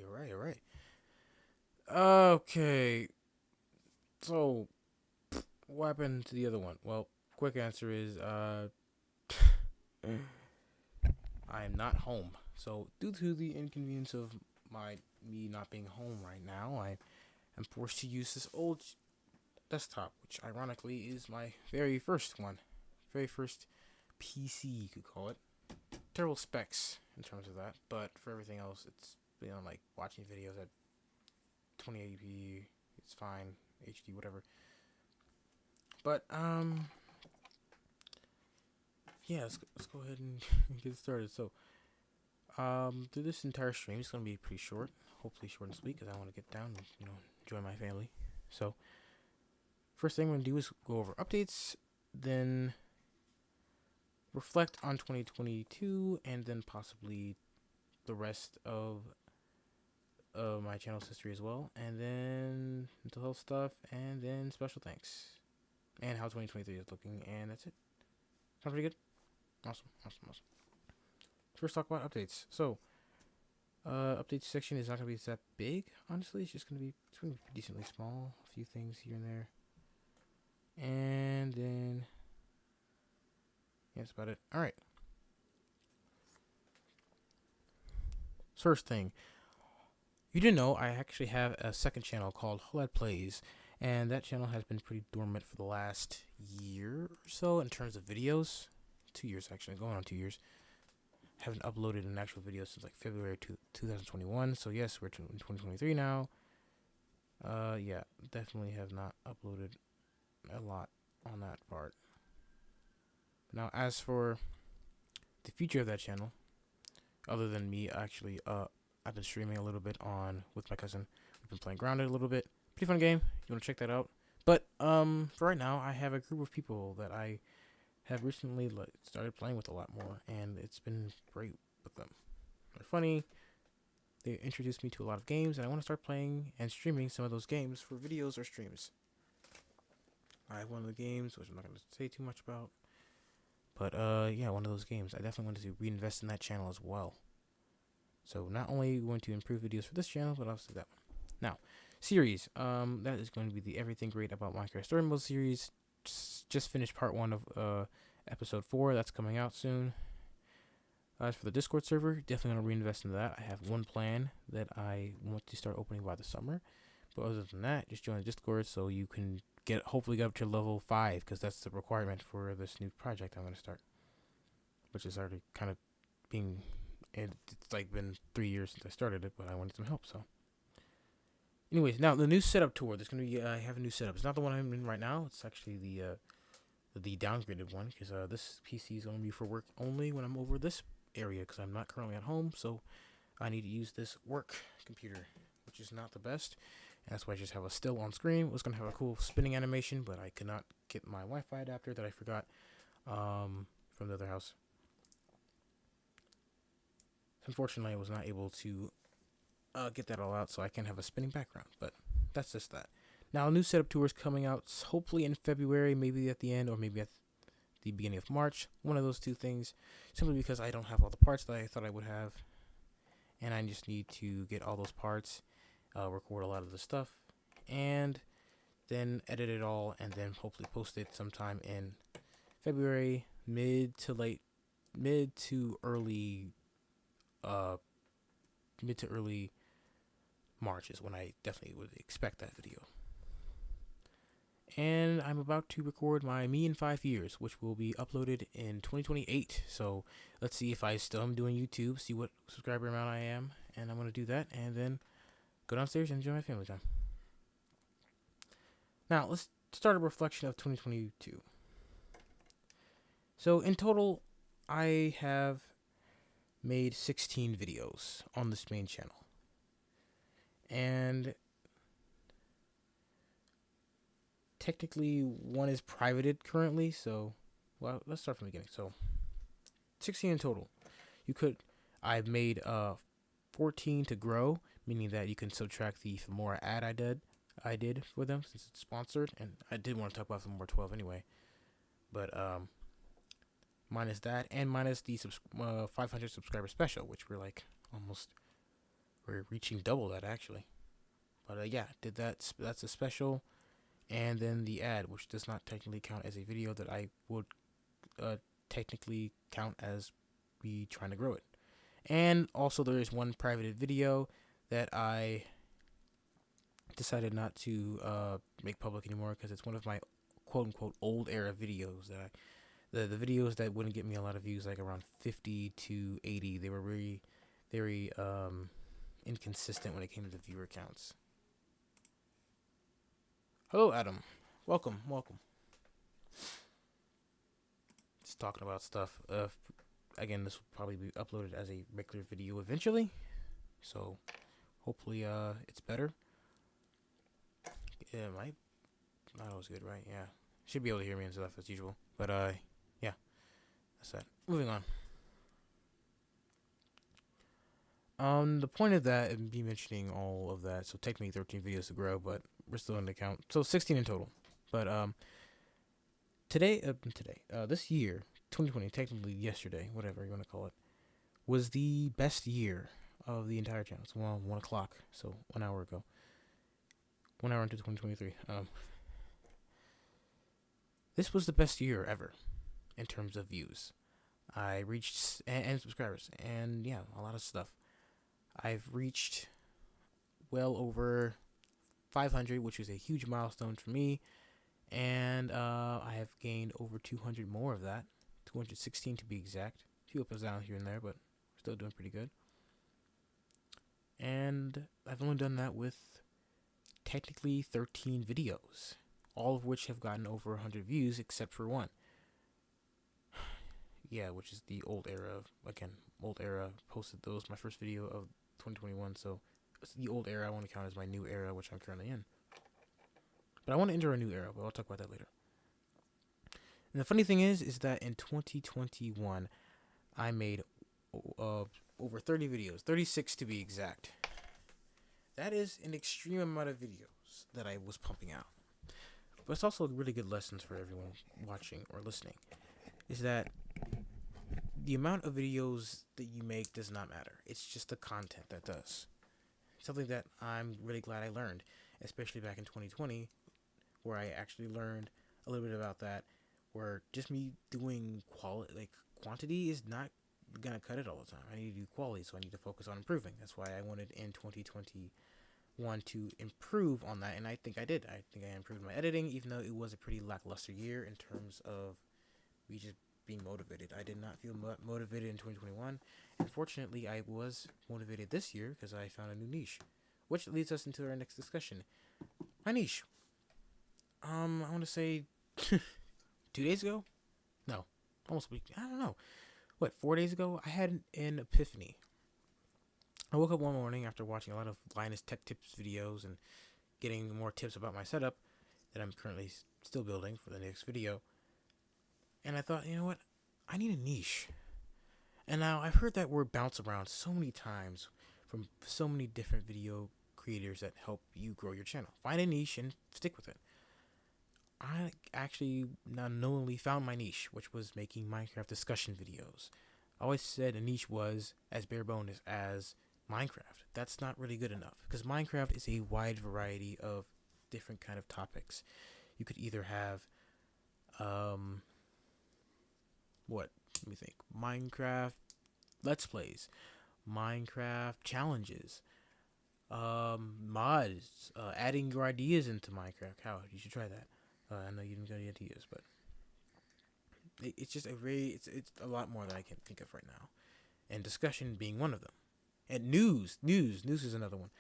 All right. Okay, so what happened to the other one? Well, quick answer is I am not home. So due to the inconvenience of me not being home right now, I am forced to use this old desktop, which ironically is my very first one, very first PC you could call it. Terrible specs in terms of that, but for everything else, it's like watching videos at 2080p. It's fine, HD, whatever. But yeah, let's go ahead and get started. So through this entire stream, it's gonna be pretty short, hopefully short and sweet, because I want to get down and enjoy my family. So first thing I'm gonna do is go over updates, then reflect on 2022, and then possibly the rest of my channel's history as well, and then mental health stuff, and then special thanks, and how 2023 is looking, and that's it. Sound pretty good? Awesome. First, talk about updates. So, updates section is not gonna be that big, honestly. It's gonna be decently small. A few things here and there, and then yeah, that's about it. All right. First thing, you didn't know I actually have a second channel called Halllad Plays, and that channel has been pretty dormant for the last year or so in terms of videos. 2 years actually, going on 2 years. Haven't uploaded an actual video since like February 2021. So yes, we're in 2023 now. Yeah, definitely have not uploaded a lot on that part. Now, as for the future of that channel, other than me actually, I've been streaming a little bit on with my cousin. We've been playing Grounded a little bit. Pretty fun game. You want to check that out? But for right now, I have a group of people that I have recently started playing with a lot more, and it's been great with them. They're funny. They introduced me to a lot of games, and I want to start playing and streaming some of those games for videos or streams. I have one of the games, which I'm not going to say too much about. But yeah, one of those games. I definitely wanted to reinvest in that channel as well. So not only going to improve videos for this channel, but also that one. Now, series. That is going to be the Everything Great About Minecraft Story Mode series. Just finished part 1 of episode 4. That's coming out soon. As for the Discord server, definitely going to reinvest into that. I have one plan that I want to start opening by the summer. But other than that, just join the Discord so you can hopefully get up to level 5, because that's the requirement for this new project I'm going to start. Which is already kind of it's like been 3 years since I started it, but I wanted some help, so. Anyways, now the new setup tour. There's going to be, I have a new setup. It's not the one I'm in right now. It's actually the downgraded one, because this PC is going to be for work only when I'm over this area, because I'm not currently at home, so I need to use this work computer, which is not the best. And that's why I just have a still on screen. It was going to have a cool spinning animation, but I could not get my Wi-Fi adapter that I forgot from the other house. Unfortunately, I was not able to get that all out, so I can have a spinning background, but that's just that. Now, a new setup tour is coming out hopefully in February, maybe at the end, or maybe at the beginning of March. One of those two things, simply because I don't have all the parts that I thought I would have, and I just need to get all those parts, record a lot of the stuff, and then edit it all, and then hopefully post it sometime in February, mid to early March is when I definitely would expect that video. And I'm about to record my Me in 5 Years, which will be uploaded in 2028. So let's see if I still am doing YouTube, see what subscriber amount I am, and I'm going to do that, and then go downstairs and enjoy my family time. Now, let's start a reflection of 2022. So in total, I have made 16 videos on this main channel. And technically one is privated currently, so well, let's start from the beginning. So 16 in total. I've made 14 to grow, meaning that you can subtract the Femora ad I did for them since it's sponsored, and I did want to talk about Femora 12 anyway. But minus that, and minus the 500 subscriber special, which we're like almost We're reaching double that actually. But yeah, did that. That's a special, and then the ad, which does not technically count as a video that I would technically count as me trying to grow it. And also, there is one private video that I decided not to make public anymore because it's one of my quote unquote old era videos that the videos that wouldn't get me a lot of views, like around 50 to 80. They were very inconsistent when it came to the viewer counts. Hello, Adam. Welcome. Just talking about stuff. Again, this will probably be uploaded as a regular video eventually, so hopefully it's better. Yeah, my was good, right? Yeah, should be able to hear me and stuff as usual. But yeah, that's that. Moving on. The point of that and me mentioning all of that, so take me 13 videos to grow, but we're still in the count, so 16 in total. But this year, 2020, technically yesterday, whatever you want to call it, was the best year of the entire channel. It's 1 o'clock, so 1 hour ago. 1 hour into 2023. This was the best year ever in terms of views. I reached and subscribers, and yeah, a lot of stuff. I've reached well over 500, which is a huge milestone for me, and I have gained over 200 more of that, 216 to be exact. A few up and down here and there, but still doing pretty good. And I've only done that with technically 13 videos, all of which have gotten over 100 views except for one. Yeah, which is the old era. Again, old era. Posted those, my first video of 2021, so it's the old era I want to count as my new era, which I'm currently in. But I want to enter a new era, but I'll talk about that later. And the funny thing is that in 2021, I made over 30 videos, 36 to be exact. That is an extreme amount of videos that I was pumping out. But it's also really good lessons for everyone watching or listening. Is that the amount of videos that you make does not matter. It's just the content that does. Something that I'm really glad I learned, especially back in 2020, where I actually learned a little bit about that, where just me doing quantity is not gonna cut it all the time. I need to do quality, so I need to focus on improving. That's why I wanted in 2021 to improve on that, and I think I did. I think I improved my editing, even though it was a pretty lackluster year in terms of me just being motivated. I did not feel motivated in 2021. Unfortunately, I was motivated this year because I found a new niche, which leads us into our next discussion. My niche. I want to say 2 days ago? No, almost a week. I don't know. 4 days ago? I had an epiphany. I woke up one morning after watching a lot of Linus Tech Tips videos and getting more tips about my setup that I'm currently still building for the next video. And I thought, you know what? I need a niche. And now I've heard that word bounce around so many times from so many different video creators that help you grow your channel. Find a niche and stick with it. I actually now knowingly found my niche, which was making Minecraft discussion videos. I always said a niche was as bare bones as Minecraft. That's not really good enough because Minecraft is a wide variety of different kind of topics. You could either have let me think. Minecraft Let's Plays, Minecraft challenges, mods, adding your ideas into Minecraft. How you should try that. I know you didn't get any ideas, but it's just it's a lot more than I can think of right now. And discussion being one of them. And news is another one.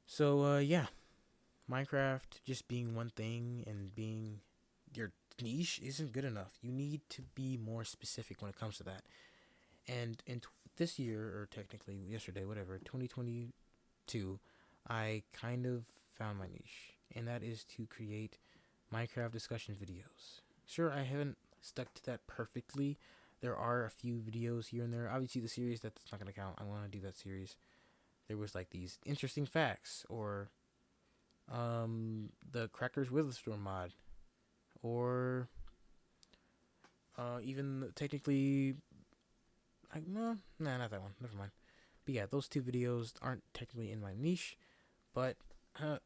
So yeah, Minecraft just being one thing and being your niche isn't good enough. You need to be more specific when it comes to that. And in this year, or technically yesterday, whatever, 2022, I kind of found my niche, and that is to create Minecraft discussion videos. Sure, I haven't stuck to that perfectly. There are a few videos here and there. Obviously, the series, that's not going to count. I want to do that series. There was like these interesting facts, or the Crackers Witherstorm mod, or even technically, not that one. Never mind. But yeah, those two videos aren't technically in my niche, but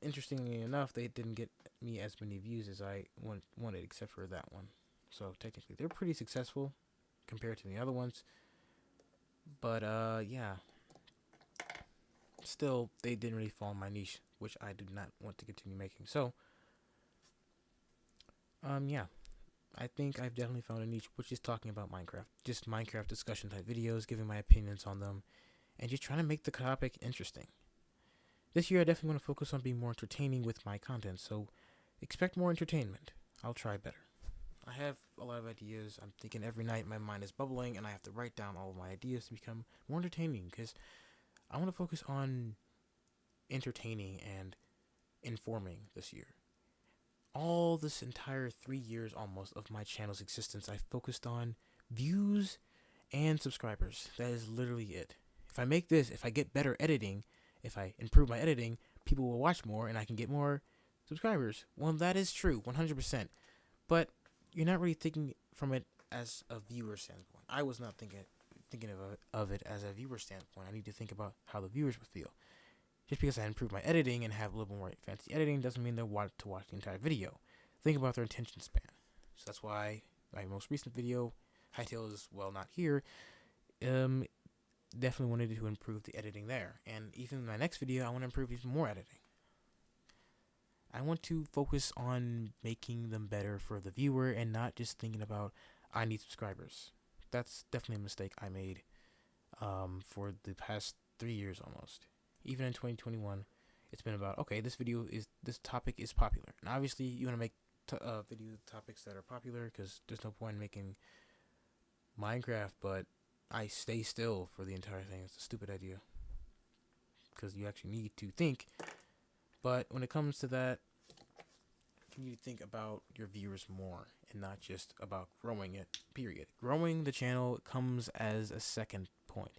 interestingly enough, they didn't get me as many views as I wanted, except for that one. So technically, they're pretty successful compared to the other ones. But yeah, still, they didn't really fall in my niche, which I did not want to continue making. So, yeah, I think I've definitely found a niche, which is talking about Minecraft. Just Minecraft discussion type videos, giving my opinions on them, and just trying to make the topic interesting. This year, I definitely want to focus on being more entertaining with my content, so expect more entertainment. I'll try better. I have a lot of ideas. I'm thinking every night my mind is bubbling, and I have to write down all of my ideas to become more entertaining, because I want to focus on entertaining and informing this year. All this entire 3 years almost of my channel's existence, I focused on views and subscribers. That is literally it. If I make this, if I get better editing, if I improve my editing, people will watch more and I can get more subscribers. Well, that is true, 100%. But you're not really thinking from it as a viewer standpoint. I was not thinking of it as a viewer standpoint. I need to think about how the viewers would feel. Just because I improve my editing and have a little more fancy editing doesn't mean they'll want to watch the entire video. Think about their attention span. So that's why my most recent video, Hightail is, well, not here, definitely wanted to improve the editing there. And even in my next video, I want to improve even more editing. I want to focus on making them better for the viewer and not just thinking about, I need subscribers. That's definitely a mistake I made for the past 3 years almost. Even in 2021, it's been about, okay, this topic is popular. And obviously, you want to make video topics that are popular, because there's no point in making Minecraft, but I stay still for the entire thing. It's a stupid idea, because you actually need to think. But when it comes to that, you need to think about your viewers more and not just about growing it, period. Growing the channel comes as a second point.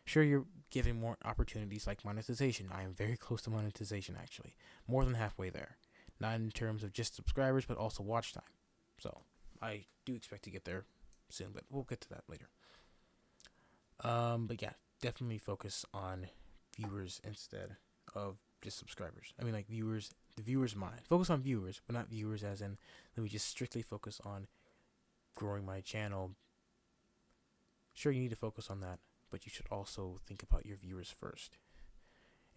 Sure, you're giving more opportunities like monetization. I am very close to monetization, actually. More than halfway there. Not in terms of just subscribers, but also watch time. So, I do expect to get there soon, but we'll get to that later. But yeah, definitely focus on viewers instead of just subscribers. I mean, like viewers, the viewer's mind. Focus on viewers, but not viewers as in, let me just strictly focus on growing my channel. Sure, you need to focus on that, but you should also think about your viewers first.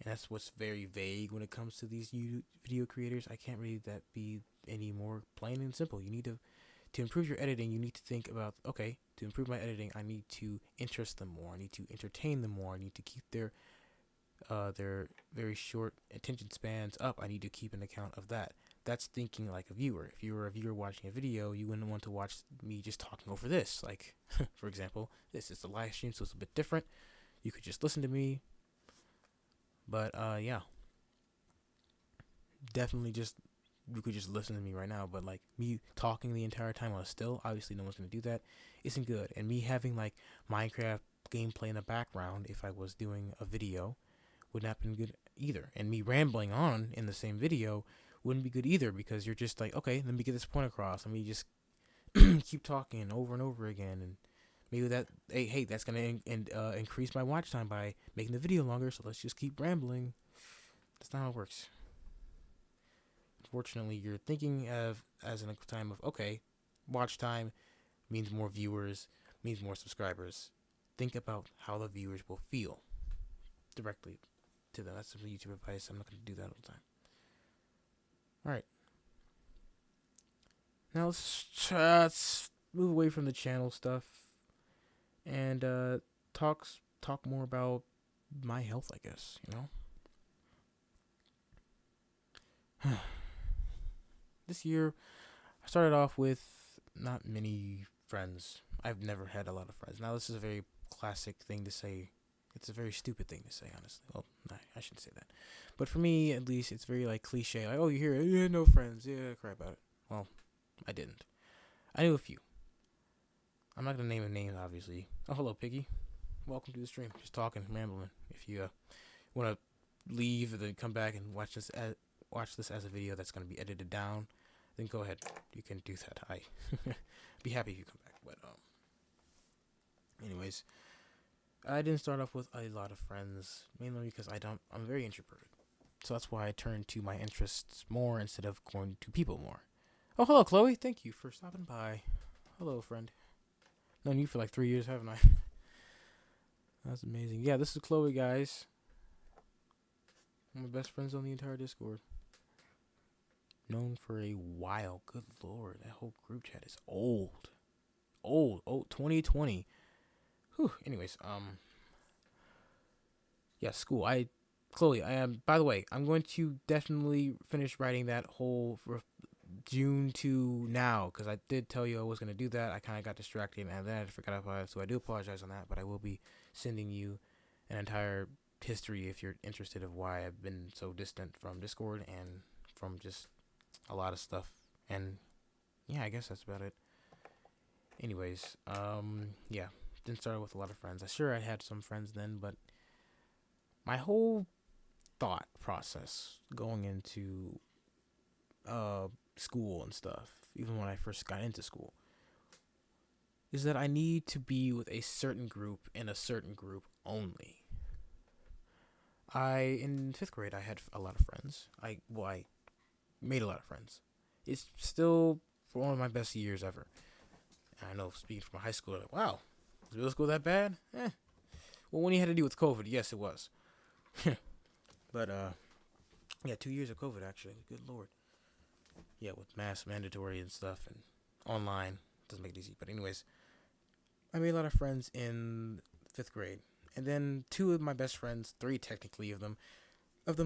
And that's what's very vague when it comes to these video creators. I can't really that be any more plain and simple. You need to improve your editing, you need to think about, okay, to improve my editing, I need to interest them more. I need to entertain them more. I need to keep their very short attention spans up. I need to keep an account of that. That's thinking like a viewer. If you were a viewer watching a video, you wouldn't want to watch me just talking over this. Like, for example, this is a live stream, so it's a bit different. You could just listen to me. But, yeah. Definitely you could just listen to me right now. But, like, me talking the entire time on a still, obviously no one's going to do that, isn't good. And me having, like, Minecraft gameplay in the background, if I was doing a video, would not be good either. And me rambling on in the same video wouldn't be good either, because you're just like, okay, let me get this point across. Let me just keep talking over and over again, and maybe that, hey, that's gonna increase my watch time by making the video longer. So let's just keep rambling. That's not how it works. Unfortunately, you're thinking of as in a time of, okay, watch time means more viewers, means more subscribers. Think about how the viewers will feel directly to them. That's some YouTube advice. I'm not going to do that all the time. Alright. Now let's move away from the channel stuff and talk more about my health, I guess, you know? This year, I started off with not many friends. I've never had a lot of friends. Now, this is a very classic thing to say. It's a very stupid thing to say, honestly. Well, no, I shouldn't say that. But for me, at least, it's very, like, cliche. Like, oh, you're here. Yeah, no friends. Yeah, cry about it. Well, I didn't. I knew a few. I'm not going to name a name, obviously. Oh, hello, Piggy. Welcome to the stream. Just talking, rambling. If you want to leave and then come back and watch this as a video that's going to be edited down, then go ahead. You can do that. Be happy if you come back. But, anyways, I didn't start off with a lot of friends, mainly because I'm very introverted. So that's why I turned to my interests more instead of going to people more. Oh, hello, Chloe. Thank you for stopping by. Hello, friend. Known you for like 3 years, haven't I? That's amazing. Yeah, this is Chloe, guys. One of my best friends on the entire Discord. Known for a while. Good lord, that whole group chat is old. Old. 2020. Whew. Anyways, yeah, school. Chloe, I am. By the way, I'm going to definitely finish writing that whole June to now, because I did tell you I was going to do that. I kind of got distracted and then I forgot about it, so I do apologize on that. But I will be sending you an entire history if you're interested of why I've been so distant from Discord and from just a lot of stuff. And yeah, I guess that's about it. Anyways, yeah, didn't start with a lot of friends. I had some friends then, but my whole thought process going into school and stuff, even when I first got into school, is that I need to be with a certain group and a certain group only. In 5th grade, I had a lot of friends. I made a lot of friends. It's still one of my best years ever. And I know, speaking from high school, like, wow, was middle school that bad? Well, when you had to deal with COVID, yes, it was. But yeah, 2 years of COVID actually. Good lord. Yeah, with mask mandatory and stuff and online, doesn't make it easy. But anyways, I made a lot of friends in 5th grade, and then 2 of my best friends, 3 technically of them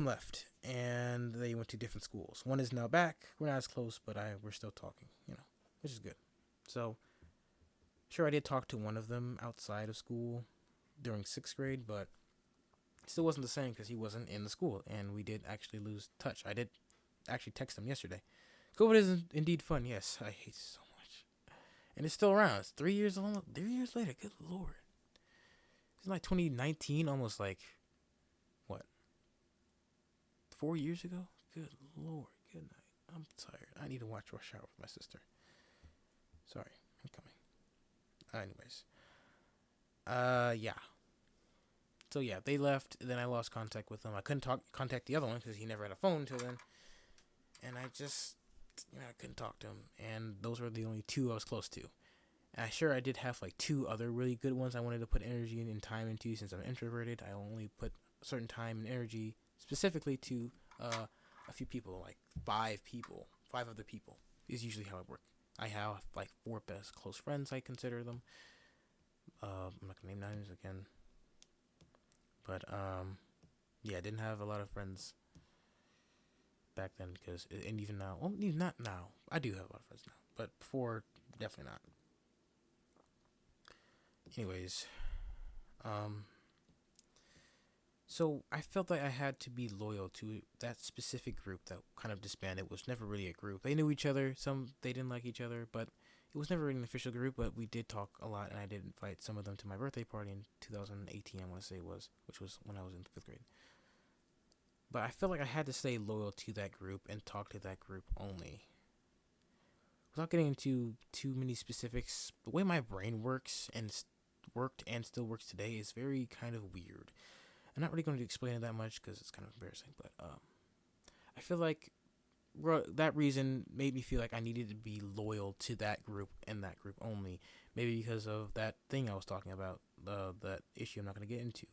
left, and they went to different schools. One is now back. We're not as close, but we're still talking, which is good. So, sure, I did talk to one of them outside of school during 6th grade, but it still wasn't the same because he wasn't in the school, and we did actually lose touch. I did actually text him yesterday. COVID is indeed fun. Yes, I hate it so much, and it's still around. It's 3 years long. 3 years later. Good lord. It's like 2019, almost like what? 4 years ago. Good lord. Good night. I'm tired. I need to watch Rush Hour with my sister. Sorry, I'm coming. Anyways, yeah. So yeah, they left. Then I lost contact with them. I couldn't contact the other one because he never had a phone until then, and I just, I couldn't talk to him. And those were the only 2 I was close to. And I did have like 2 other really good ones I wanted to put energy and time into. Since I'm introverted, I only put a certain time and energy specifically to a few people, like 5 people, 5 other people is usually how it works. I have like 4 best close friends, I consider them. I'm not gonna name names again, but yeah, I didn't have a lot of friends back then and even now, well, not now. I do have a lot of friends now, but before, definitely not. Anyways, so I felt like I had to be loyal to that specific group that kind of disbanded. It was never really a group. They knew each other. Some they didn't like each other, but it was never really an official group. But we did talk a lot, and I did invite some of them to my birthday party in 2018. I want to say it was, which was when I was in 5th grade. But I felt like I had to stay loyal to that group and talk to that group only. Without getting into too many specifics, the way my brain works and worked and still works today is very kind of weird. I'm not really going to explain it that much because it's kind of embarrassing, but I feel like that reason made me feel like I needed to be loyal to that group and that group only. Maybe because of that thing I was talking about, that issue I'm not going to get into,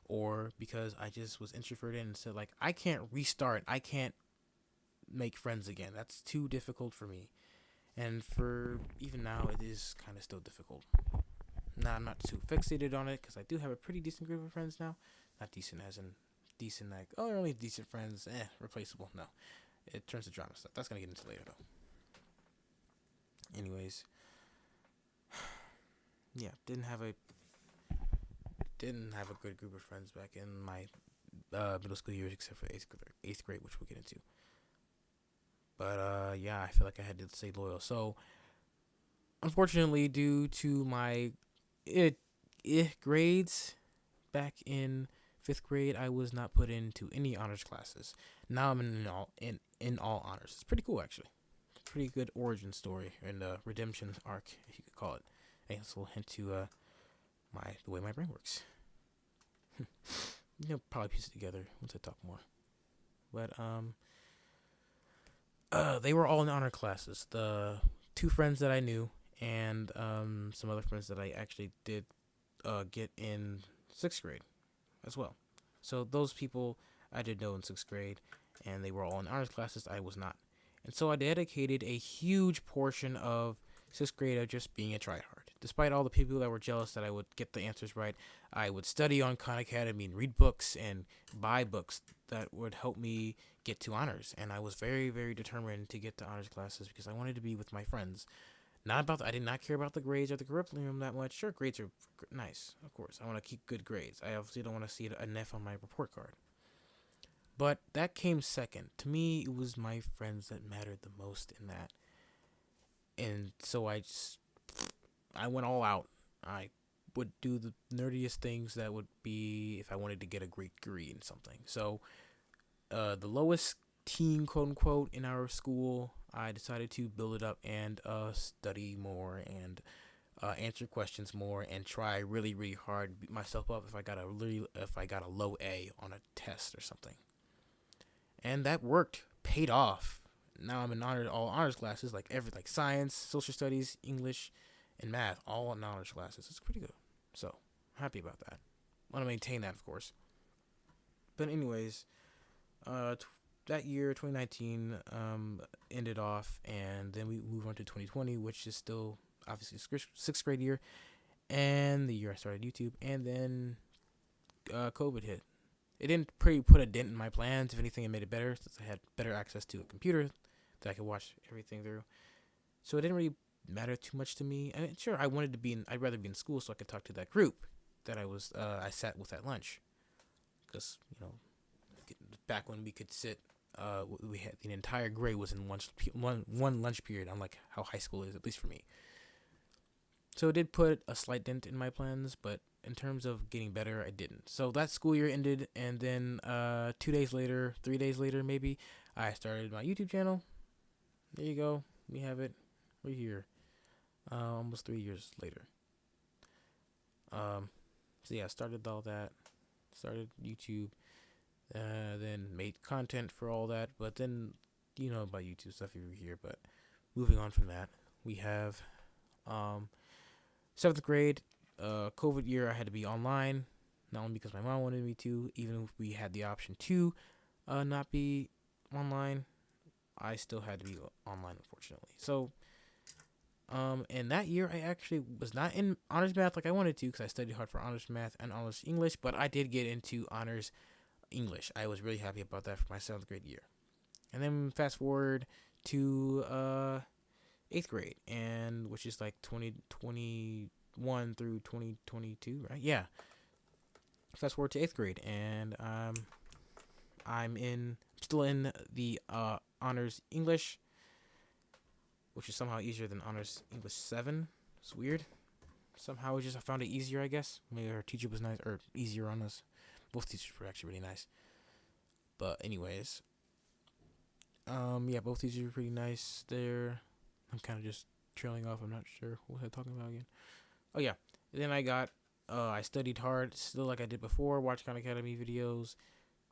or because I just was introverted and said, like, I can't restart. I can't make friends again. That's too difficult for me. And for even now, it is kind of still difficult. Now, I'm not too fixated on it because I do have a pretty decent group of friends now. Not decent as in decent, like, oh, they're only decent friends, replaceable. No. It turns to drama stuff. That's going to get into later, though. Anyways. Yeah, didn't have a good group of friends back in my middle school years, except for 8th grade, which we'll get into. But yeah, I feel like I had to stay loyal. So, unfortunately, due to my grades back in 5th grade, I was not put into any honors classes. Now I'm in all honors. It's pretty cool, actually. Pretty good origin story and redemption arc, if you could call it. Hey, it's a little hint to the way my brain works. Probably piece it together once I talk more. But they were all in honor classes. The two friends that I knew and some other friends that I actually did get in sixth grade as well. So those people I did know in sixth grade, and they were all in honors classes. I was not, and so I dedicated a huge portion of sixth grade of just being a tryhard. Despite all the people that were jealous that I would get the answers right, I would study on Khan Academy and read books and buy books that would help me get to honors. And I was very, very determined to get to honors classes because I wanted to be with my friends. I did not care about the grades or the curriculum that much. Sure, grades are nice, of course. I want to keep good grades. I obviously don't want to see an F on my report card. But that came second. To me, it was my friends that mattered the most in that. And so I went all out. I would do the nerdiest things that would be if I wanted to get a great grade in something. So the lowest team, quote unquote, in our school, I decided to build it up and study more and answer questions more and try really, really hard, beat myself up if I got a low A on a test or something. And that worked, paid off. Now I'm in all honors classes, like science, social studies, English, and math, all in honors classes. It's pretty good. So I'm happy about that. I want to maintain that, of course. But anyways, that year, 2019, ended off, and then we move on to 2020, which is still obviously sixth grade year, and the year I started YouTube, and then COVID hit. It didn't pretty put a dent in my plans. If anything, it made it better since I had better access to a computer that I could watch everything through. So it didn't really matter too much to me. I mean, sure, I'd rather be in school so I could talk to that group that I sat with at lunch, because back when we could sit. We had the entire grade was in one lunch period, unlike how high school is, at least for me. So it did put a slight dent in my plans, but in terms of getting better, I didn't. So that school year ended, and then 3 days later, maybe, I started my YouTube channel. There you go. We have it. We're here. Almost 3 years later. So yeah, started all that. Started YouTube. Then made content for all that. But then, about YouTube stuff over here. But moving on from that, we have 7th grade. COVID year, I had to be online. Not only because my mom wanted me to, even if we had the option to not be online, I still had to be online, unfortunately. So, and that year I actually was not in honors math like I wanted to, because I studied hard for honors math and honors English, but I did get into honors English. I was really happy about that for my 7th grade year. And then fast forward to 8th grade, and which is like 2021 through 2022, right? Yeah. Fast forward to 8th grade, and I'm still in the honors English, which is somehow easier than honors English 7. It's weird. Somehow I found it easier, I guess. Maybe our teacher was nice, or easier on us. Both teachers were actually really nice. But anyways, yeah, both teachers were pretty nice there. I'm kind of just trailing off. I'm not sure what was I talking about again. Oh yeah, then I studied hard, still like I did before. Watched Khan Academy videos,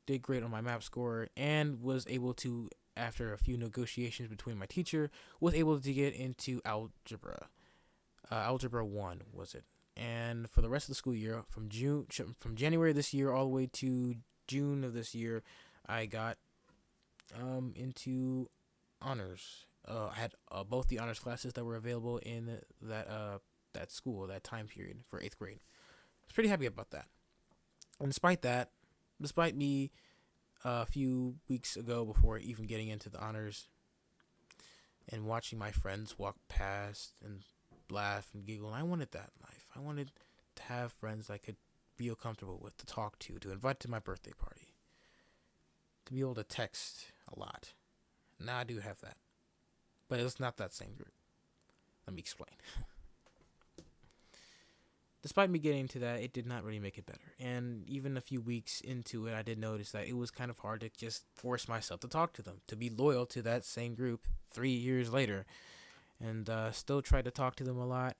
did great on my map score, and was able to, after a few negotiations between my teacher, was able to get into algebra. Algebra 1 was it? And for the rest of the school year, from January this year all the way to June of this year, I got into honors. I had both the honors classes that were available in that school, that time period for 8th grade. I was pretty happy about that. And despite me a few weeks ago, before even getting into the honors, and watching my friends walk past and laugh and giggle, and I wanted that life. I wanted to have friends I could feel comfortable with, to talk to invite to my birthday party, to be able to text a lot. Now I do have that, but it's not that same group. Let me explain. Despite me getting to that, it did not really make it better. And even a few weeks into it, I did notice that it was kind of hard to just force myself to talk to them, to be loyal to that same group 3 years later. And still try to talk to them a lot.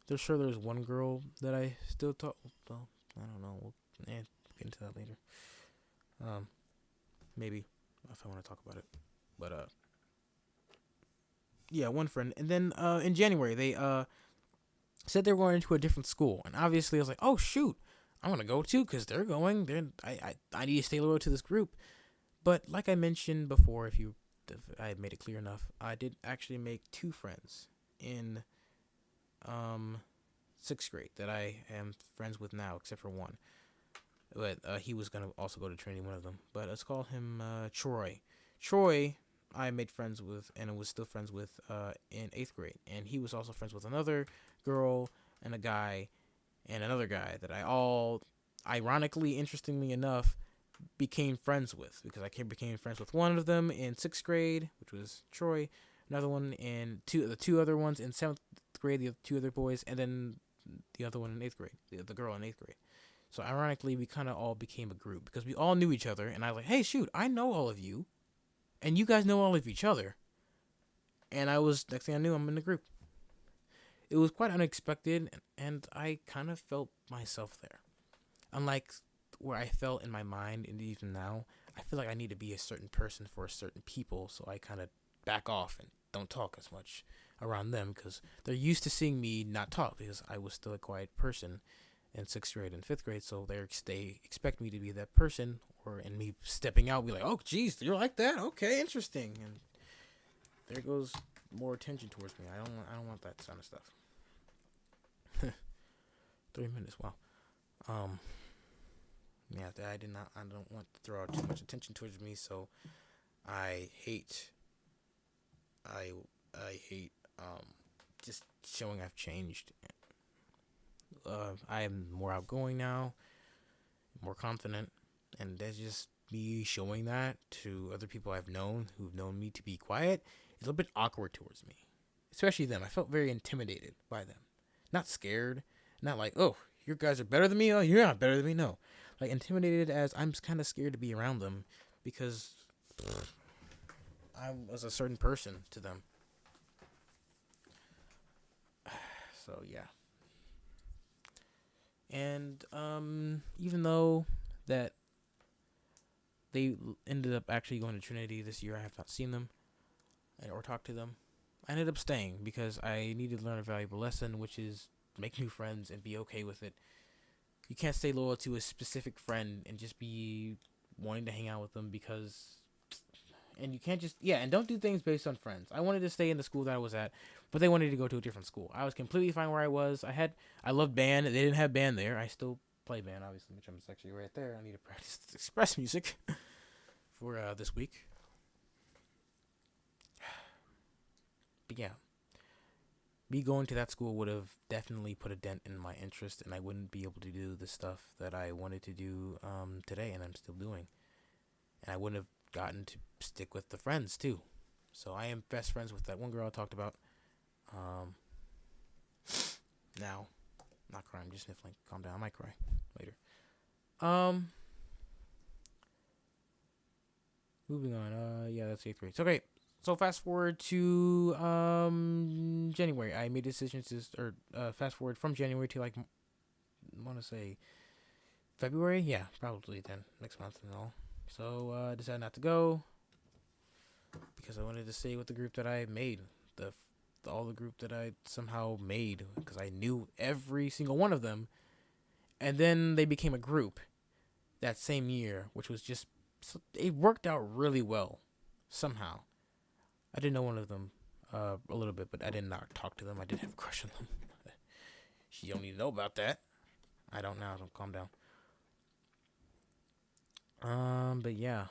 There's one girl that I still talk. Well, I don't know. Get into that later. Um, maybe if I want to talk about it. But yeah, one friend, and then in January they said they were going to a different school, and obviously I was like, oh shoot, I'm gonna go too because they're going. Then I need to stay loyal to this group. But like I mentioned before, if I made it clear enough, I did actually make two friends in um sixth grade that I am friends with now, except for one. But he was gonna also go to Trinity, one of them. But let's call him Troy. Troy, I made friends with, and was still friends with in eighth grade, and he was also friends with another girl and a guy and another guy that I all, ironically, interestingly enough, became friends with because became friends with one of them in sixth grade, which was Troy, another one in the two other ones in seventh grade, the two other boys, and then the other one in eighth grade, the girl in eighth grade. So ironically, we kind of all became a group because we all knew each other, and I was like, hey, shoot, I know all of you, and you guys know all of each other. And next thing I knew, I'm in the group. It was quite unexpected, and I kind of felt myself there. Unlike where I felt in my mind, and even now, I feel like I need to be a certain person for certain people, so I kind of back off and don't talk as much around them because they're used to seeing me not talk because I was still a quiet person in sixth grade and fifth grade, so they expect me to be that person, and me stepping out, be like, oh, geez, you're like that, okay, interesting, and there goes more attention towards me. I don't want that kind of stuff. 3 minutes, wow. Yeah, I don't want to throw out too much attention towards me, so I hate just showing I've changed. I am more outgoing now, more confident, and that's just me showing that to other people I've known who've known me to be quiet. It's a little bit awkward towards me, especially them. I felt very intimidated by them, not scared, not like, oh, you guys are better than me. Oh, you're not better than me. No, like intimidated as I'm kind of scared to be around them because I was a certain person to them. So yeah. And even though that they ended up actually going to Trinity this year, I have not seen them or talked to them. I ended up staying because I needed to learn a valuable lesson, which is make new friends and be okay with it. You can't stay loyal to a specific friend and just be wanting to hang out with them and you can't and don't do things based on friends. I wanted to stay in the school that I was at, but they wanted to go to a different school. I was completely fine where I was. I loved band. They didn't have band there. I still play band, obviously, which I'm actually right there. I need to practice express music for this week. But yeah, me going to that school would have definitely put a dent in my interest, and I wouldn't be able to do the stuff that I wanted to do today, and I'm still doing. And I wouldn't have gotten to stick with the friends too. So I am best friends with that one girl I talked about. Now, not crying, I'm just sniffling. Calm down, I might cry later. Moving on. Yeah, that's 8th grade. So okay. So fast forward to January. I made decisions fast forward from January to I want to say February. Yeah, probably then next month and all. So I decided not to go because I wanted to stay with the group that I made, all the group that I somehow made because I knew every single one of them, and then they became a group that same year, which was just it worked out really well somehow. I didn't know one of them a little bit, but I did not talk to them. I did have a crush on them. She don't need to know about that. I don't now. Don't calm down. But yeah.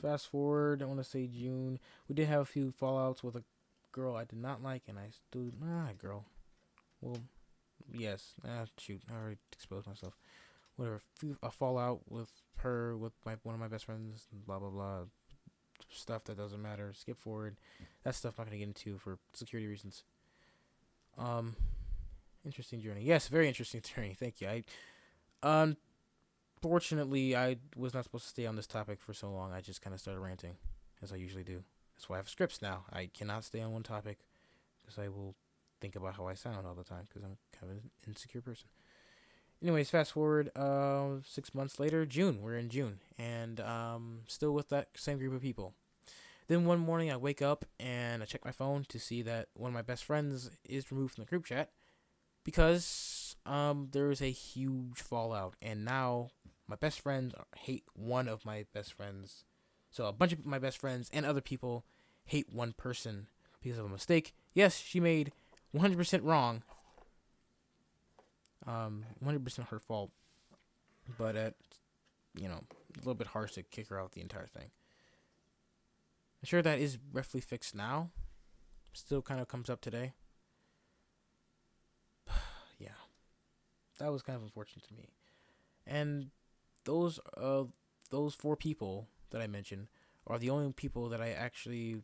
Fast forward, I want to say June. We did have a few fallouts with a girl I did not like, and I still girl. Well, yes. Shoot, I already exposed myself. Whatever. A fallout with her, with one of my best friends. Blah blah blah. Stuff that doesn't matter. Skip forward. That stuff I'm not gonna get into for security reasons. Interesting journey. Yes, very interesting journey. Thank you. Unfortunately, I was not supposed to stay on this topic for so long. I just kind of started ranting, as I usually do. That's why I have scripts now. I cannot stay on one topic because I will think about how I sound all the time because I'm kind of an insecure person. Anyways, fast forward 6 months later, June. We're in June, and still with that same group of people. Then one morning I wake up and I check my phone to see that one of my best friends is removed from the group chat because there is a huge fallout, and now my best friends hate one of my best friends. So a bunch of my best friends and other people hate one person because of a mistake. Yes, she made 100% wrong. 100% her fault, but a little bit harsh to kick her out the entire thing. I'm sure that is roughly fixed now. Still kind of comes up today. Yeah, that was kind of unfortunate to me. And those four people that I mentioned are the only people that I actually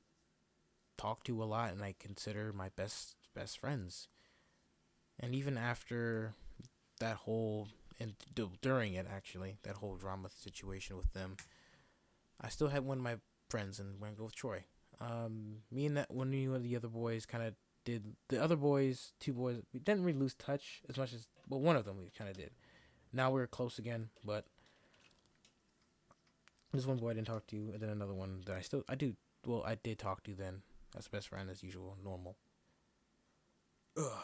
talk to a lot and I consider my best friends. And even after that whole, and during it actually, that whole drama situation with them, I still had one of my friends, and we're gonna go with Troy. Me and that one of the other boys kind of did. The other boys, two boys, we didn't really lose touch as much as, well, one of them we kind of did. Now we're close again, but this one boy I didn't talk to, and then another one that I did talk to then. That's best friend as usual, normal. Ugh.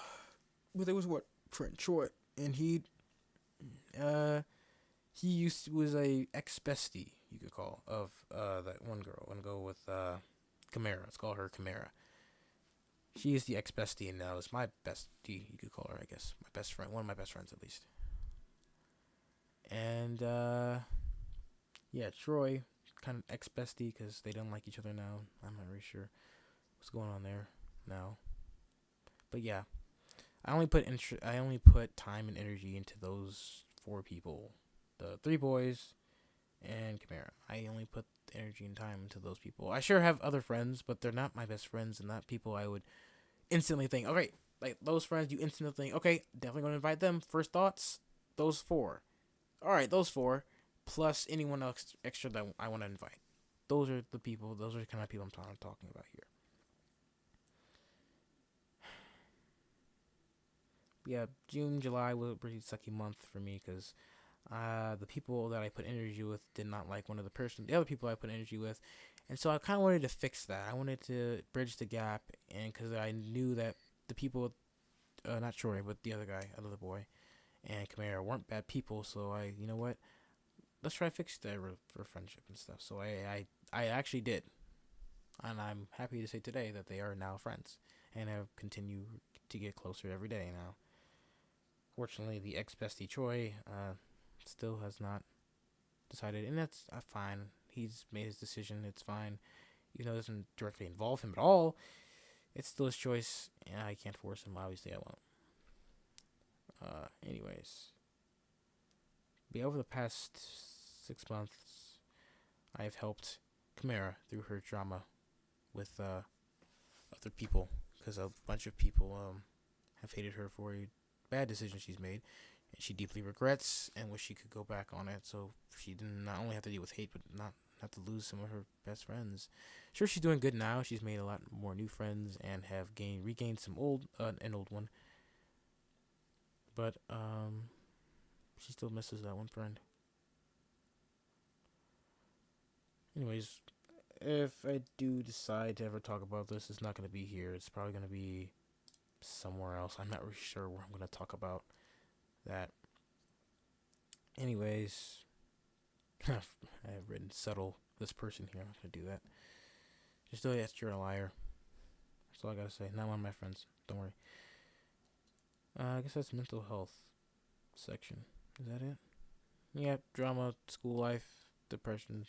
But there was friend Troy, and was a ex bestie, you could call, of that one girl. I'm gonna go with Chimera. Let's call her Chimera. She is the ex bestie, and now is my bestie, you could call her, I guess. My best friend, one of my best friends at least. And yeah, Troy, kind of ex bestie because they don't like each other now. I'm not really sure what's going on there now. But yeah, I only put time and energy into those four people, the three boys and Chimera. I only put energy and time into those people. I sure have other friends, but they're not my best friends and not people I would instantly think, okay, like those friends you instantly think, okay, definitely going to invite them. First thoughts, those four. All right, those four, plus anyone else extra that I want to invite. Those are the people, those are the kind of people I'm talking about here. Yeah, June, July was a pretty sucky month for me because the people that I put energy with did not like the other people I put energy with, and so I kind of wanted to fix that. I wanted to bridge the gap, and because I knew that the people, not Troy, but the other guy, another boy, and Chimera weren't bad people, so you know what, let's try to fix that for friendship and stuff. So I actually did, and I'm happy to say today that they are now friends, and have continued to get closer every day now. Fortunately, the ex-bestie Troy still has not decided, and that's fine. He's made his decision. It's fine. Even though it doesn't directly involve him at all, it's still his choice, and I can't force him. Obviously, I won't. Anyways. But over the past 6 months, I have helped Chimera through her drama with other people, because a bunch of people have hated her for a bad decision she's made, and she deeply regrets and wish she could go back on it, so she didn't not only have to deal with hate, but not have to lose some of her best friends. Sure, she's doing good now. She's made a lot more new friends and have regained some an old one, but she still misses that one friend. Anyways, if I do decide to ever talk about this, it's not going to be here. It's probably going to be somewhere else. I'm not really sure where I'm going to talk about that. Anyways, I have written settle this person here. I'm not going to do that. Just tell you that you're a liar. That's all I got to say. Not one of my friends. Don't worry. I guess that's mental health section. Is that it? Yeah, drama, school life, depression.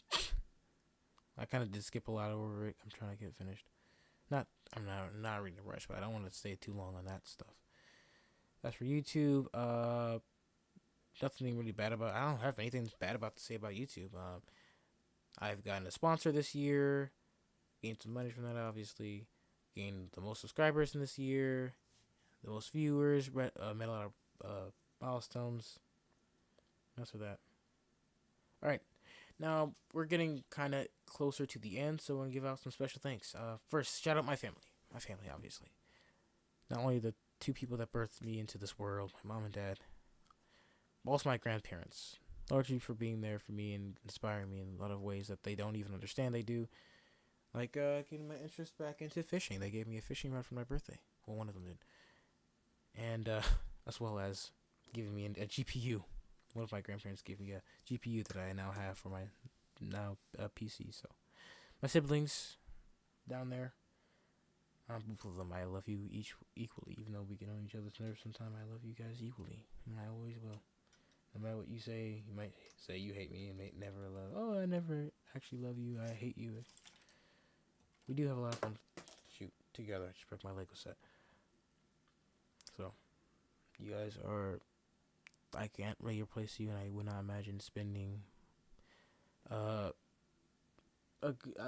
I kind of did skip a lot over it. I'm trying to get it finished. I'm not reading a rush, but I don't want to stay too long on that stuff. As for YouTube, nothing really bad about. I don't have anything bad about to say about YouTube. I've gotten a sponsor this year, gained some money from that, obviously. Gained the most subscribers in this year, the most viewers. Met a lot of milestones. That's for that. All right. Now, we're getting kind of closer to the end, so I'm going to give out some special thanks. First, shout out my family. My family, obviously. Not only the two people that birthed me into this world, my mom and dad, also my grandparents, largely for being there for me and inspiring me in a lot of ways that they don't even understand they do. Like getting my interest back into fishing. They gave me a fishing rod for my birthday. Well, one of them did. And as well as giving me a GPU. One of my grandparents gave me a GPU that I now have for my PC. So my siblings down there, both of them, I love you each equally. Even though we get on each other's nerves sometimes, I love you guys equally, and I always will. No matter what you say, you might say you hate me and may never love. Oh, I never actually love you. I hate you. We do have a lot of fun. Shoot, together. I just broke my Lego set. So, you guys are. I can't really replace you, and I would not imagine spending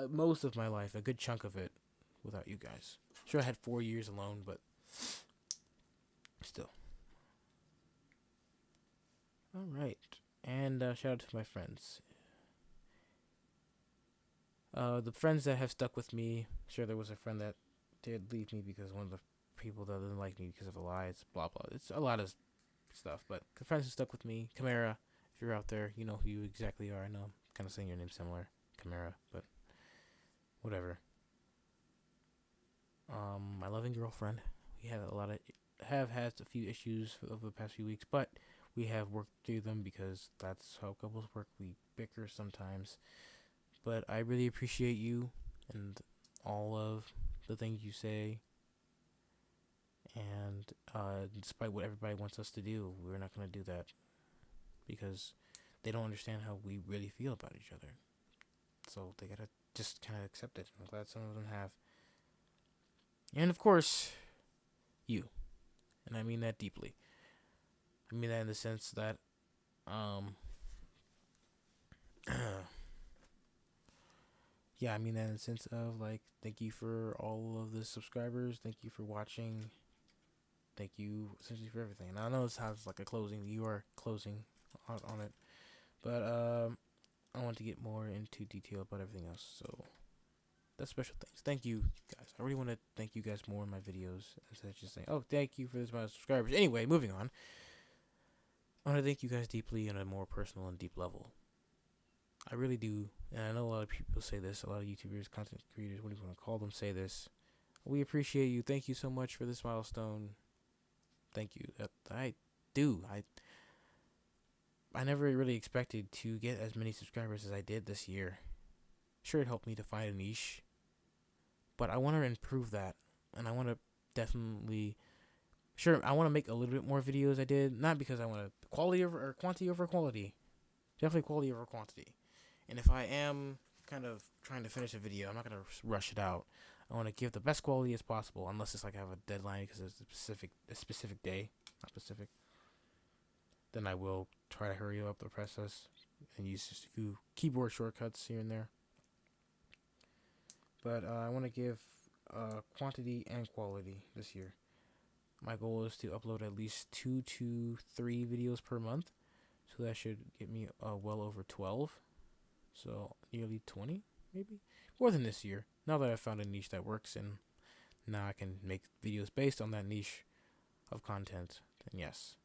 most of my life, a good chunk of it, without you guys. Sure, I had 4 years alone, but still. All right, and shout out to my friends. The friends that have stuck with me. Sure, there was a friend that did leave me because one of the people that didn't like me because of the lies. Blah blah. It's a lot of stuff, but the friends who stuck with me. Chimera, if you're out there, you know who you exactly are. I know I'm kind of saying your name similar, Chimera, but whatever. My loving girlfriend. We have had a few issues over the past few weeks, but we have worked through them because that's how couples work. We bicker sometimes, but I really appreciate you and all of the things you say. And despite what everybody wants us to do, we're not going to do that because they don't understand how we really feel about each other. So they gotta just kind of accept it. I'm glad some of them have. And of course, you. And I mean that deeply. I mean that in the sense that, yeah, I mean that in the sense of, like, thank you for all of the subscribers. Thank you for watching. Thank you essentially for everything. And I know it sounds like a closing. You are closing on it. But I want to get more into detail about everything else. So that's special things. Thank you, guys. I really want to thank you guys more in my videos instead of just saying, oh, thank you for this amount of subscribers. Anyway, moving on. I want to thank you guys deeply on a more personal and deep level. I really do. And I know a lot of people say this. A lot of YouTubers, content creators, what do you want to call them, say this. We appreciate you. Thank you so much for this milestone. Thank you. I do. I never really expected to get as many subscribers as I did this year. Sure, it helped me to find a niche, but I want to improve that, and I want to definitely. Sure, I want to make a little bit more videos. I did not because I want quality over or quantity over quality. Definitely quality over quantity. And if I am kind of trying to finish a video, I'm not gonna rush it out. I want to give the best quality as possible, unless it's like I have a deadline because it's a specific day, not specific. Then I will try to hurry up the process and use just a few keyboard shortcuts here and there. But I want to give quantity and quality this year. My goal is to upload at least 2 to 3 videos per month. So that should get me well over 12. So nearly 20, maybe? More than this year. Now that I've found a niche that works and now I can make videos based on that niche of content, then yes.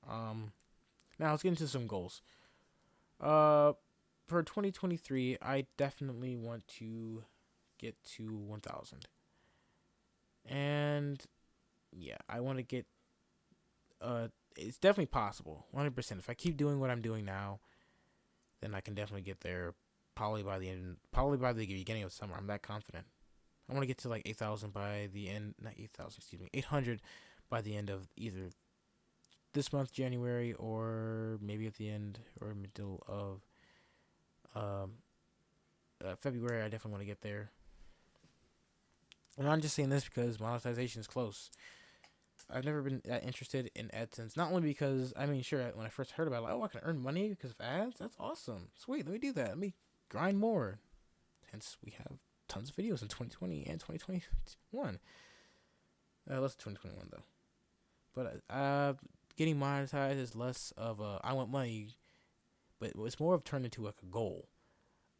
Now let's get into some goals. For 2023, I definitely want to get to 1,000. And yeah, I want to get it's definitely possible, 100%. If I keep doing what I'm doing now, then I can definitely get there probably by the beginning of summer. I'm that confident. I want to get to like 8,000 by the end, not 8,000, 800 by the end of either this month, January, or maybe at the end or middle of February. I definitely want to get there. And I'm just saying this because monetization is close. I've never been that interested in AdSense. Not only because, I mean, sure, when I first heard about it, like, oh, I can earn money because of ads? That's awesome. Sweet, let me do that. Let me grind more. Hence, we have tons of videos in 2020 and 2021. Less 2021, though. But getting monetized is less of a, I want money, but it's more of turned into like a goal.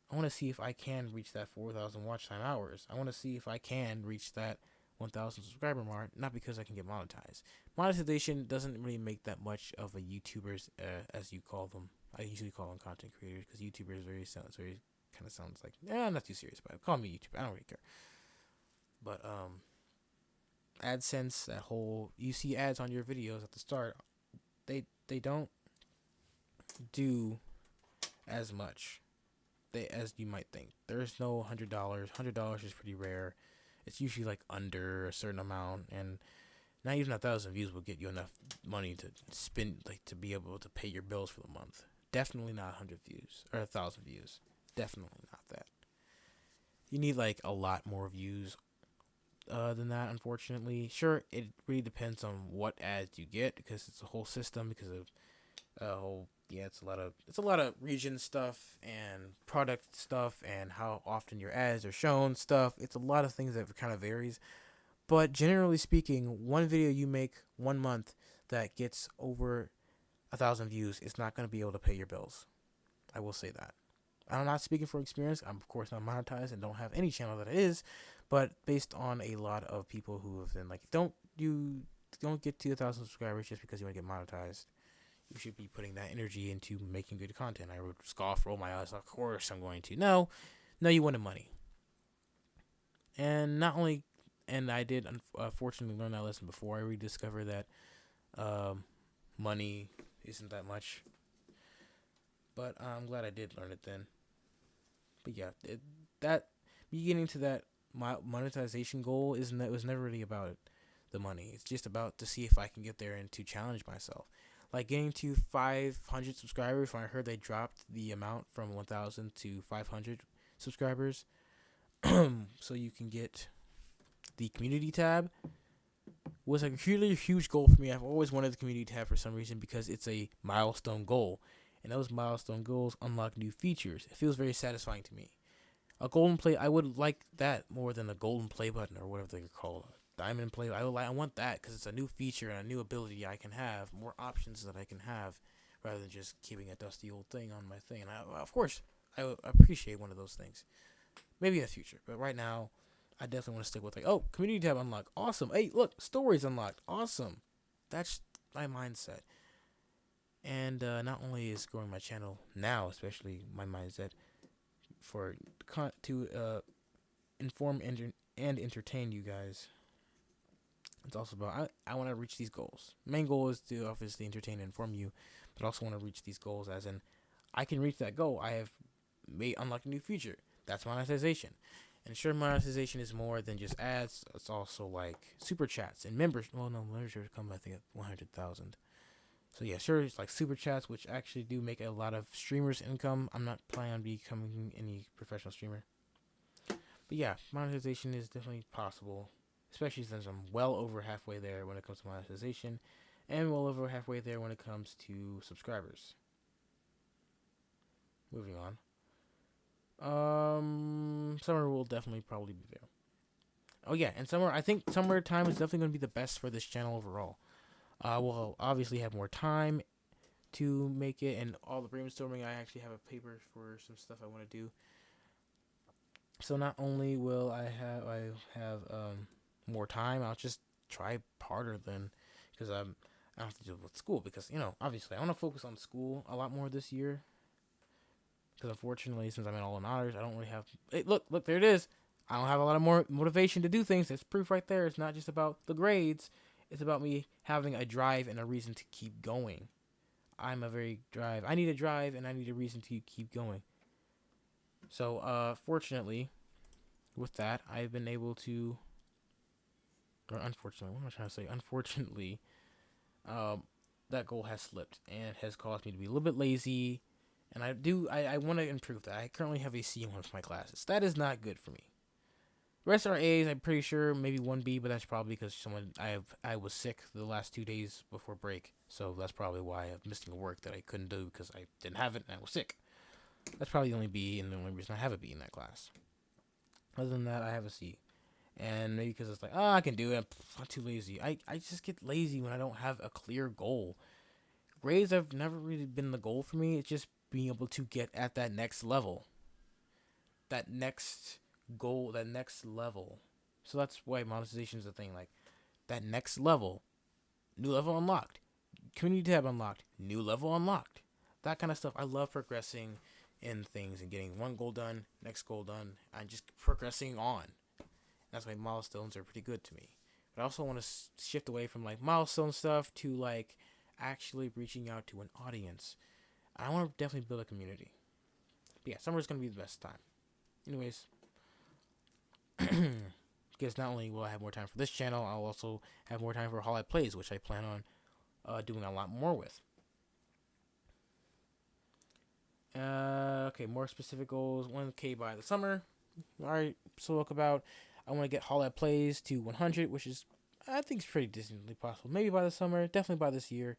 I want to see if I can reach that 4,000 watch time hours. I want to see if I can reach that 1,000 subscriber mark, not because I can get monetized. Monetization doesn't really make that much of a YouTubers, as you call them. I usually call them content creators because YouTubers very kind of sounds like, I'm not too serious about it. Call me YouTuber. I don't really care. But AdSense, that whole, you see ads on your videos at the start, they don't do as much as you might think. There's no $100. $100 is pretty rare. It's usually like under a certain amount, and not even 1,000 views will get you enough money to spend, like to be able to pay your bills for the month. Definitely not 100 views or 1,000 views. Definitely not that. You need like a lot more views than that, unfortunately. Sure, it really depends on what ads you get because it's a whole system because of it's a lot of region stuff and product stuff and how often your ads are shown stuff. It's a lot of things that kind of varies. But generally speaking, one video you make 1 month that gets over 1,000 views is not going to be able to pay your bills. I will say that. I'm not speaking for experience. I'm of course not monetized and don't have any channel that is, but based on a lot of people who have been like, don't get to 1,000 subscribers just because you want to get monetized. You should be putting that energy into making good content. I would scoff, roll my eyes. Of course I'm going to. No, you wanted money. And not only, and I did unfortunately learn that lesson before I rediscovered that money isn't that much. But I'm glad I did learn it then. But yeah, that me getting to that monetization goal was never really about the money. It's just about to see if I can get there and to challenge myself. Like getting to 500 subscribers, when I heard they dropped the amount from 1,000 to 500 subscribers, so you can get the community tab, was a really huge goal for me. I've always wanted the community tab for some reason because it's a milestone goal, and those milestone goals unlock new features. It feels very satisfying to me. A golden play, I would like that more than a golden play button or whatever they call it. Diamond play, I want that because it's a new feature and a new ability I can have, more options that I can have, rather than just keeping a dusty old thing on my thing. And of course, I appreciate one of those things, maybe in the future. But right now, I definitely want to stick with like, oh, community tab unlocked, awesome. Hey, look, stories unlocked, awesome. That's my mindset. And not only is growing my channel now, especially my mindset for to inform and entertain you guys. It's also about I want to reach these goals. Main goal is to obviously entertain and inform you, but also want to reach these goals as in I can reach that goal. I have unlocked a new feature. That's monetization. And sure, monetization is more than just ads. It's also like super chats and members. Well, no, members come I think at 100,000. So yeah, sure, it's like super chats, which actually do make a lot of streamers income. I'm not planning on becoming any professional streamer. But yeah, monetization is definitely possible, especially since I'm well over halfway there when it comes to monetization, and well over halfway there when it comes to subscribers. Moving on. Summer will definitely probably be there. Oh yeah, and I think summertime is definitely going to be the best for this channel overall. We'll obviously have more time to make it, and all the brainstorming. I actually have a paper for some stuff I want to do. So not only will I have more time, I'll just try harder than because I don't have to deal with school because obviously I want to focus on school a lot more this year. Because unfortunately, since I'm in all in honors, I don't really have. Hey, look, there it is. I don't have a lot of more motivation to do things. That's proof right there. It's not just about the grades. It's about me having a drive and a reason to keep going. I need a drive and I need a reason to keep going. So, fortunately, with that, I've been able to, or unfortunately, what am I trying to say? Unfortunately, that goal has slipped and has caused me to be a little bit lazy. And I want to improve that. I currently have a C in one of my classes. That is not good for me. The rest are A's, I'm pretty sure, maybe 1B, but that's probably because I was sick the last 2 days before break. So that's probably why I'm missing work that I couldn't do because I didn't have it and I was sick. That's probably the only B and the only reason I have a B in that class. Other than that, I have a C. And maybe because it's like, I can do it. I'm too lazy. I just get lazy when I don't have a clear goal. Grades have never really been the goal for me. It's just being able to get at that next level. That next goal, that next level. So that's why monetization is a thing. Like that next level, new level unlocked, community tab unlocked, new level unlocked. That kind of stuff. I love progressing in things and getting one goal done, next goal done, and just progressing on. That's why milestones are pretty good to me. But I also want to shift away from like milestone stuff to like actually reaching out to an audience. I want to definitely build a community. But yeah, summer is going to be the best time. Anyways, because not only will I have more time for this channel, I'll also have more time for Halllad Plays, which I plan on doing a lot more with. Okay, more specific goals. 1K by the summer. Alright, spoke about. I want to get Halllad Plays to 100, which is, I think, is pretty distantly possible. Maybe by the summer, definitely by this year.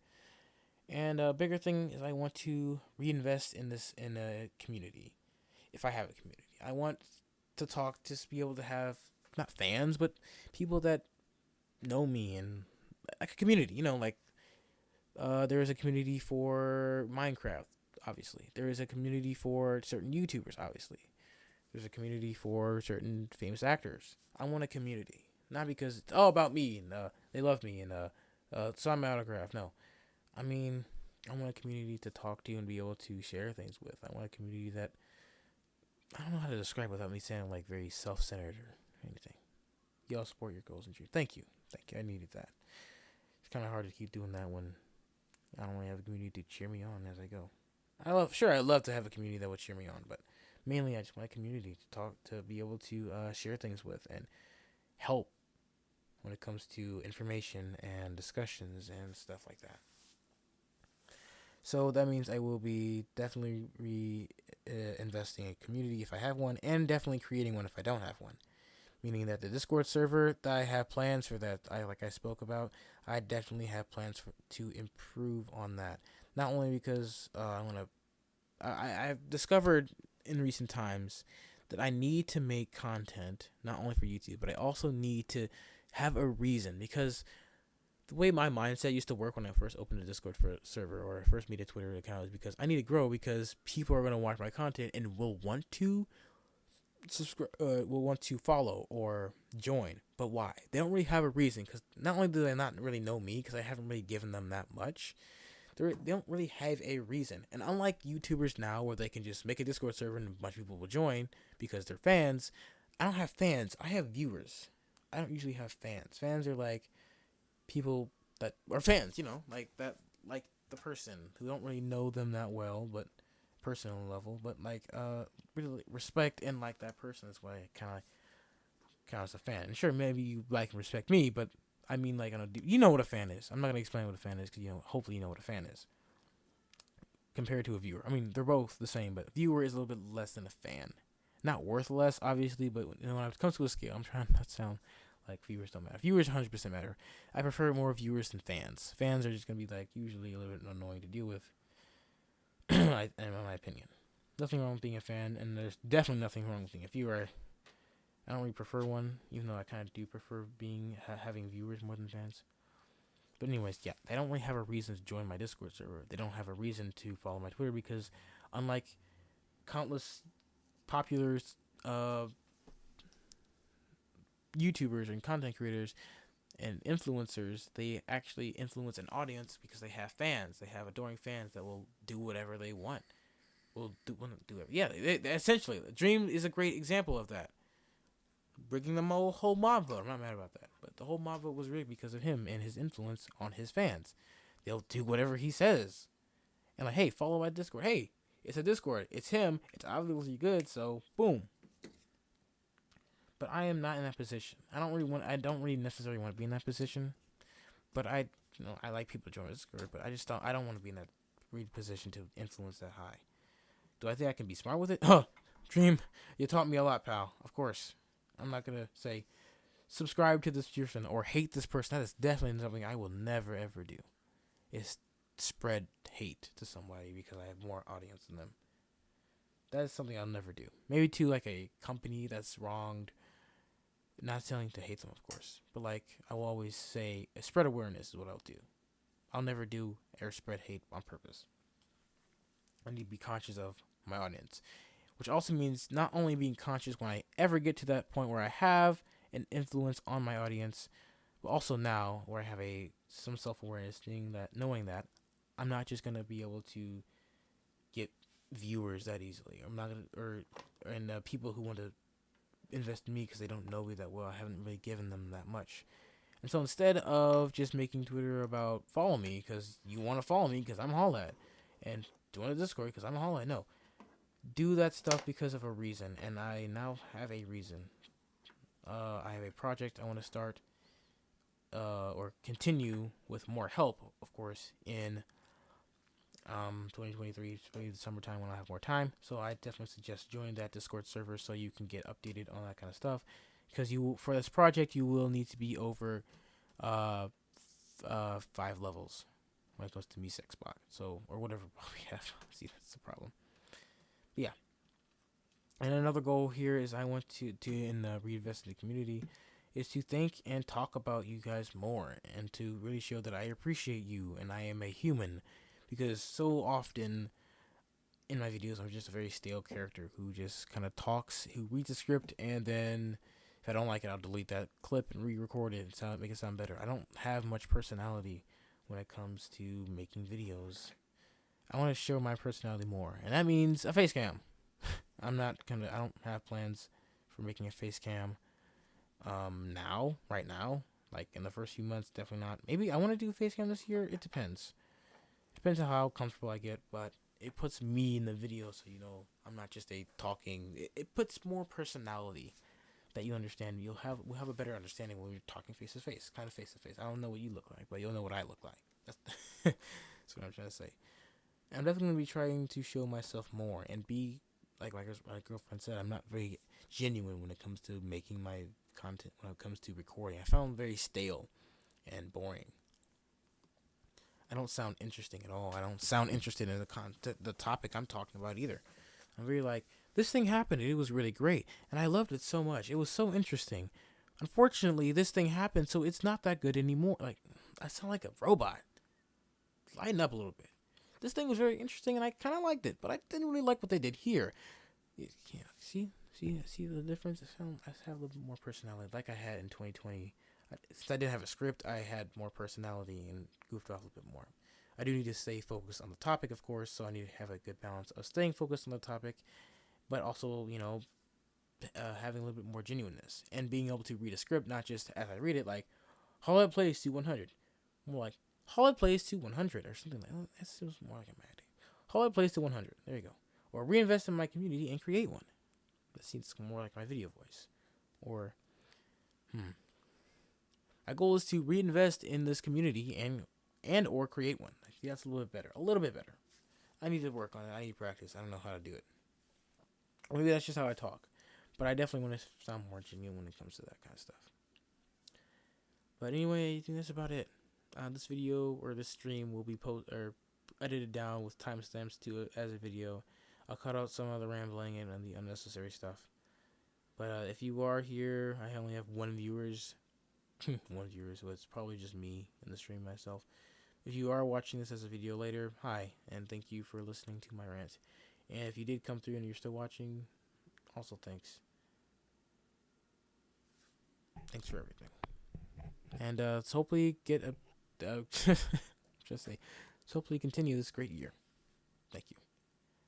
And a bigger thing is I want to reinvest in a community. If I have a community, I want to talk, just be able to have not fans, but people that know me and like a community. You know, like there is a community for Minecraft. Obviously, there is a community for certain YouTubers. Obviously, there's a community for certain famous actors. I want a community, not because it's all about me and they love me and sign my autograph. No, I mean, I want a community to talk to and be able to share things with. I want a community that, I don't know how to describe without me sounding like very self-centered or anything. Y'all support your goals and dreams. Thank you. I needed that. It's kind of hard to keep doing that when I don't really have a community to cheer me on as I go. I love to have a community that would cheer me on, but mainly I just want a community to talk, to be able to share things with and help when it comes to information and discussions and stuff like that. So that means I will be definitely investing in a community if I have one, and definitely creating one if I don't have one. Meaning that the Discord server that I have plans for, that I spoke about, I definitely have plans to improve on that. Not only because I've discovered in recent times that I need to make content not only for YouTube, but I also need to have a reason, because the way my mindset used to work when I first opened a Discord server or first made a Twitter account is because I need to grow, because people are going to watch my content and will want to subscribe, will want to follow or join. But why? They don't really have a reason, because not only do they not really know me, because I haven't really given them that much, they don't really have a reason. And unlike YouTubers now, where they can just make a Discord server and a bunch of people will join because they're fans, I don't have fans. I have viewers. I don't usually have fans. Fans are like people that are fans, like that, like the person who don't really know them that well, but personal level, but like really respect and like that person. That's why I kind of count as a fan. And sure, maybe you like and respect me, but I mean, like, you know what a fan is. I'm not gonna explain what a fan is, because hopefully you know what a fan is compared to a viewer. I mean, they're both the same, but a viewer is a little bit less than a fan. Not worth less, obviously, but when it comes to a scale, I'm trying not to sound like viewers don't matter. Viewers 100% matter. I prefer more viewers than fans. Fans are just gonna be like usually a little bit annoying to deal with, in my opinion. Nothing wrong with being a fan, and there's definitely nothing wrong with being a viewer. I don't really prefer one, even though I kind of do prefer having viewers more than fans. But anyways, yeah, they don't really have a reason to join my Discord server. They don't have a reason to follow my Twitter, because unlike countless popular YouTubers and content creators and influencers, they actually influence an audience because they have fans. They have adoring fans that will do whatever they want. Yeah, they essentially, Dream is a great example of that. Bringing the whole mob vote. I'm not mad about that. But the whole mob vote was rigged because of him and his influence on his fans. They'll do whatever he says. And like, hey, follow my Discord. Hey, it's a Discord. It's him. It's obviously good, so boom. But I am not in that position. I don't really necessarily want to be in that position. But I like people joining Discord, but I don't want to be in that position to influence that high. Do I think I can be smart with it? Huh. Dream, you taught me a lot, pal. Of course. I'm not going to say subscribe to this person or hate this person. That is definitely something I will never, ever do. Is spread hate to somebody because I have more audience than them. That is something I'll never do. Maybe to like a company that's wronged. Not telling to hate them, of course. But like, I will always say, spread awareness is what I'll do. I'll never do or spread hate on purpose. I need to be conscious of my audience. Which also means not only being conscious when I ever get to that point where I have an influence on my audience, but also now where I have some self-awareness, knowing that I'm not just gonna be able to get viewers that easily. I'm not gonna and people who want to invest in me because they don't know me that well. I haven't really given them that much. And so instead of just making Twitter about follow me because you want to follow me because I'm Halllad, and join the Discord because I'm Halllad, no, do that stuff because of a reason. And I now have a reason. I have a project I want to start or continue with more help, of course, in 2023, maybe the summertime when I have more time. So I definitely suggest joining that Discord server so you can get updated on that kind of stuff. Because for this project, you will need to be over 5 levels when it comes to Mesex spot. So, or whatever we have. See, that's the problem. But yeah. And another goal here is I want to reinvest in the community is to think and talk about you guys more and to really show that I appreciate you and I am a human, because so often in my videos I'm just a very stale character who just kind of talks, who reads the script, and then if I don't like it, I'll delete that clip and re-record it and make it sound better. I don't have much personality when it comes to making videos. I want to show my personality more, and that means a face cam. I don't have plans for making a face cam right now. Like in the first few months, definitely not. Maybe I want to do a face cam this year. It depends. Depends on how comfortable I get, but it puts me in the video, so I'm not just a talking. It puts more personality that you understand. We'll have a better understanding when we're talking face to face, kind of face to face. I don't know what you look like, but you'll know what I look like. That's what I'm trying to say. I'm definitely gonna be trying to show myself more and be like my girlfriend said. I'm not very genuine when it comes to making my content. When it comes to recording, I found very stale and boring. I don't sound interesting at all. I don't sound interested in the topic I'm talking about either. I'm really like, this thing happened and it was really great and I loved it so much. It was so interesting. Unfortunately, this thing happened, so it's not that good anymore. Like, I sound like a robot. Lighten up a little bit. This thing was very interesting and I kind of liked it, but I didn't really like what they did here. Yeah, see the difference? I have a little bit more personality, like I had in 2020. Since I didn't have a script, I had more personality and goofed off a little bit more. I do need to stay focused on the topic, of course, so I need to have a good balance of staying focused on the topic, but also, having a little bit more genuineness and being able to read a script, not just as I read it, like, Halllad plays to 100. More like, Halllad plays to 100 or something like that. That seems more like I'm acting. Halllad plays to 100. There you go. Or reinvest in my community and create one. That seems more like my video voice. Or, my goal is to reinvest in this community and or create one. I think that's a little bit better. A little bit better. I need to work on it. I need to practice. I don't know how to do it. Or maybe that's just how I talk. But I definitely want to sound more genuine when it comes to that kind of stuff. But anyway, I think that's about it. This video or this stream will be edited down with timestamps to it as a video. I'll cut out some of the rambling and the unnecessary stuff. But if you are here, I only have one viewers. One viewer, so it's probably just me in the stream myself. If you are watching this as a video later, hi, and thank you for listening to my rant. And if you did come through and you're still watching, also thanks. Thanks for everything. And let's hopefully get let's hopefully continue this great year. Thank you.